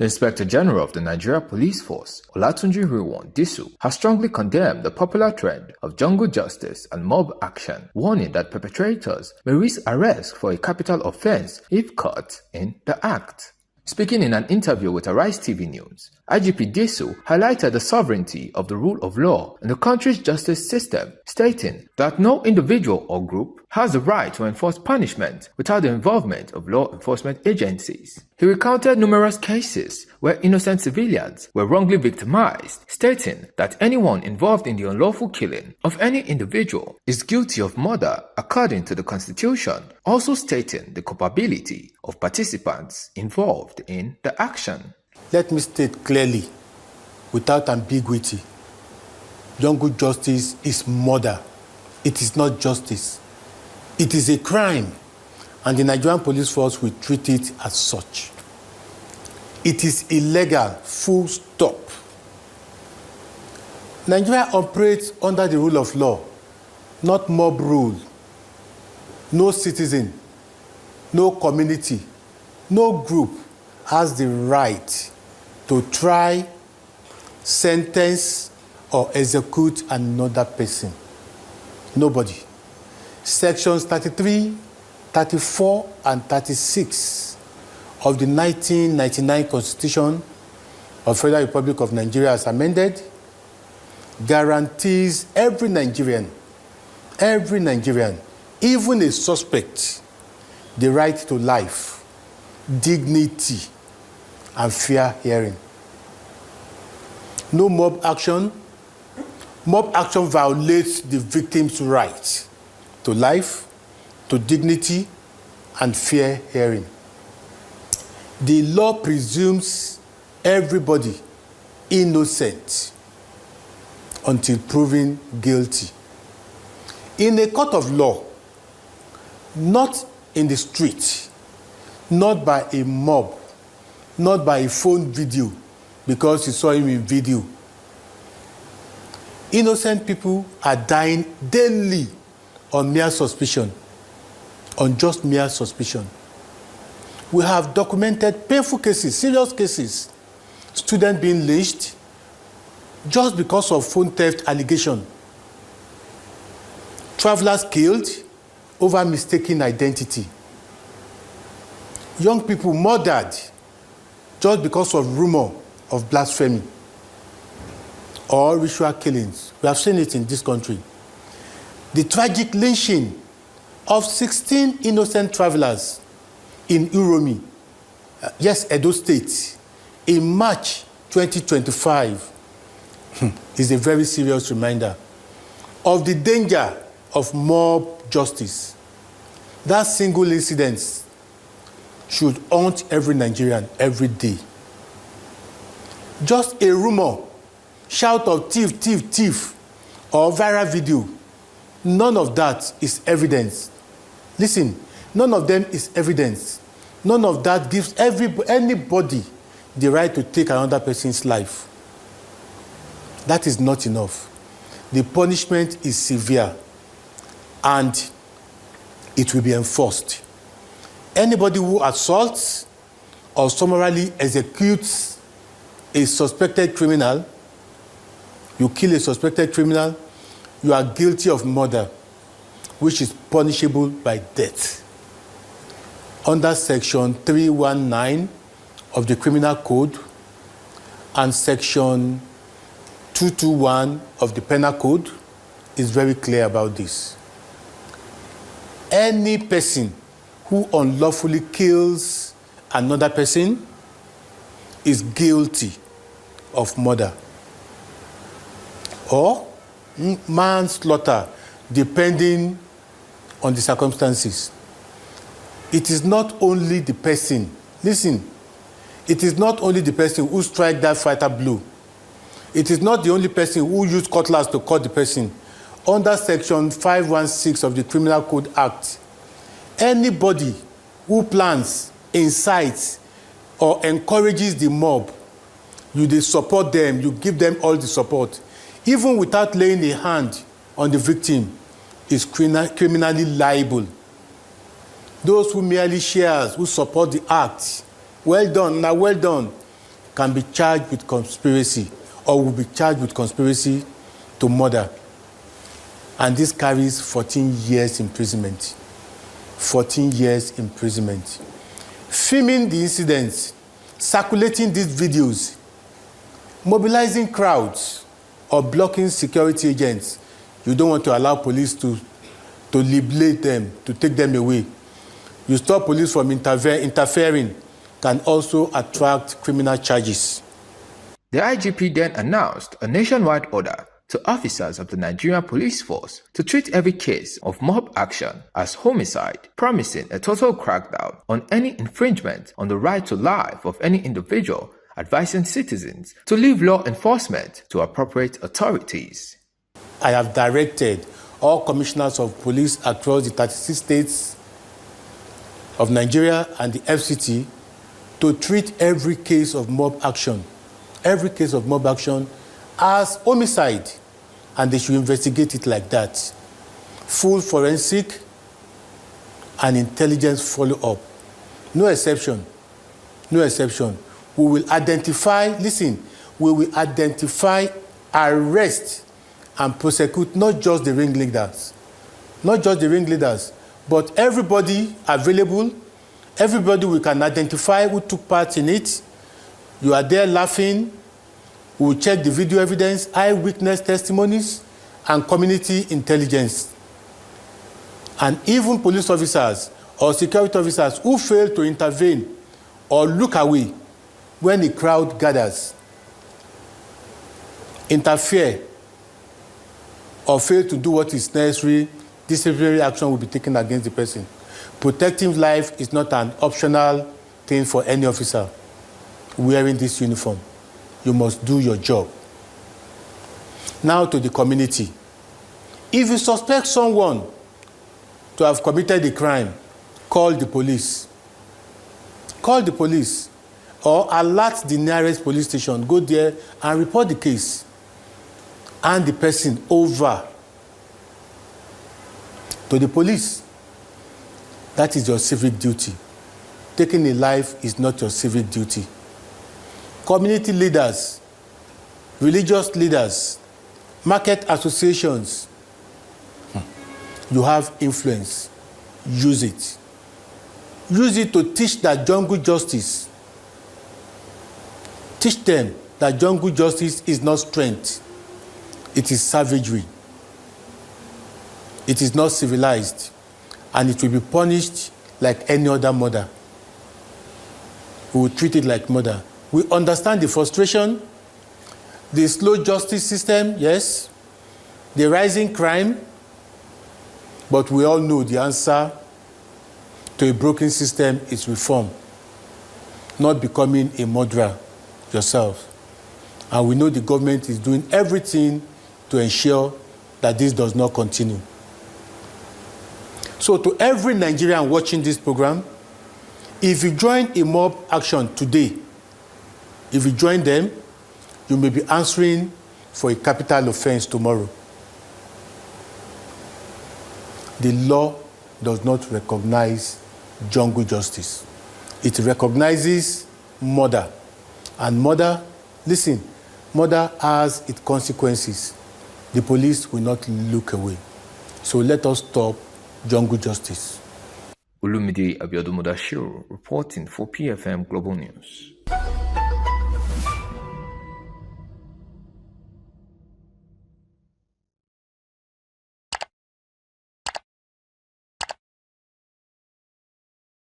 The Inspector General of the Nigeria Police Force, Olatunji Disu, has strongly condemned the popular trend of jungle justice and mob action, warning that perpetrators may risk arrest for a capital offense if caught in the act. Speaking in an interview with Arise TV News, IGP Disu highlighted the sovereignty of the rule of law in the country's justice system, stating that no individual or group has the right to enforce punishment without the involvement of law enforcement agencies. He recounted numerous cases where innocent civilians were wrongly victimized, stating that anyone involved in the unlawful killing of any individual is guilty of murder according to the Constitution, also stating the culpability of participants involved in the action. Let me state clearly, without ambiguity, jungle justice is murder. It is not justice. It is a crime, and the Nigerian police force will treat it as such. It is illegal, full stop. Nigeria operates under the rule of law, not mob rule. No citizen, no community, no group has the right to try, sentence, or execute another person. Nobody. Sections 33, 34, and 36 of the 1999 Constitution of Federal Republic of Nigeria as amended guarantees every Nigerian, even a suspect, the right to life, dignity, and fair hearing. No mob action. Mob action violates the victim's right to life, to dignity, and fair hearing. The law presumes everybody innocent until proven guilty. In a court of law, not in the street, not by a mob, not by a phone video because you saw him in video. Innocent people are dying daily on mere suspicion, on just mere suspicion. We have documented painful cases, serious cases, students being lynched just because of phone theft allegation, travelers killed over mistaken identity, young people murdered just because of rumor of blasphemy or ritual killings. We have seen it in this country. The tragic lynching of 16 innocent travelers in Uromi, Edo State, in March 2025 is a very serious reminder of the danger of mob justice. That single incident should haunt every Nigerian every day. Just a rumor, shout of thief, thief, thief, or viral video, none of that is evidence. Listen, none of them is evidence. None of that gives anybody the right to take another person's life. That is not enough. The punishment is severe and it will be enforced. Anybody who assaults or summarily executes a suspected criminal, you kill a suspected criminal, you are guilty of murder, which is punishable by death. Under Section 319 of the Criminal Code and Section 221 of the Penal Code is very clear about this. Any person who unlawfully kills another person is guilty of murder or manslaughter, depending on the circumstances. It is not only the person, listen, it is not only the person who strike that fighter blow. It is not the only person who used cutlass to cut the person. Under Section 516 of the Criminal Code Act, anybody who plans, incites, or encourages the mob, you support them, you give them all the support, even without laying a hand on the victim, is criminally liable. Those who merely share, who support the act, well done, now well done. can be charged with conspiracy or will be charged with conspiracy to murder. And this carries 14 years imprisonment. 14 years imprisonment. Filming the incidents, circulating these videos, mobilizing crowds, or blocking security agents. You don't want to allow police to liberate them, to take them away. You stop police from interfering, can also attract criminal charges. The IGP then announced a nationwide order to officers of the Nigerian police force to treat every case of mob action as homicide, promising a total crackdown on any infringement on the right to life of any individual, advising citizens to leave law enforcement to appropriate authorities. I have directed all commissioners of police across the 36 states of Nigeria and the FCT to treat every case of mob action as homicide, and they should investigate it like that. Full forensic and intelligence follow-up. No exception. No exception. We will identify, arrest, and prosecute not just the ringleaders, but everybody available, everybody we can identify who took part in it. You are there laughing. We will check the video evidence, eyewitness testimonies, and community intelligence. And even police officers or security officers who fail to intervene or look away when the crowd gathers, interfere, or fail to do what is necessary, disciplinary action will be taken against the person. Protecting life is not an optional thing for any officer wearing this uniform. You must do your job. Now to the community. If you suspect someone to have committed a crime, call the police. Call the police or alert the nearest police station. Go there and report the case. Hand the person over to the police. That is your civic duty. Taking a life is not your civic duty. Community leaders, religious leaders, market associations, you have influence. Use it. Use it to teach that jungle justice. Teach them that jungle justice is not strength. It is savagery. It is not civilized. And it will be punished like any other murder. We will treat it like murder. We understand the frustration, the slow justice system, yes, the rising crime, but we all know the answer to a broken system is reform, not becoming a murderer yourself. And we know the government is doing everything to ensure that this does not continue. So to every Nigerian watching this program, if you join a mob action today, if you join them, you may be answering for a capital offense tomorrow. The law does not recognize jungle justice. It recognizes murder. And murder, listen, murder has its consequences. The police will not look away. So let us stop jungle justice. Olumide Abiodun Mudashiru reporting for PFM Global News.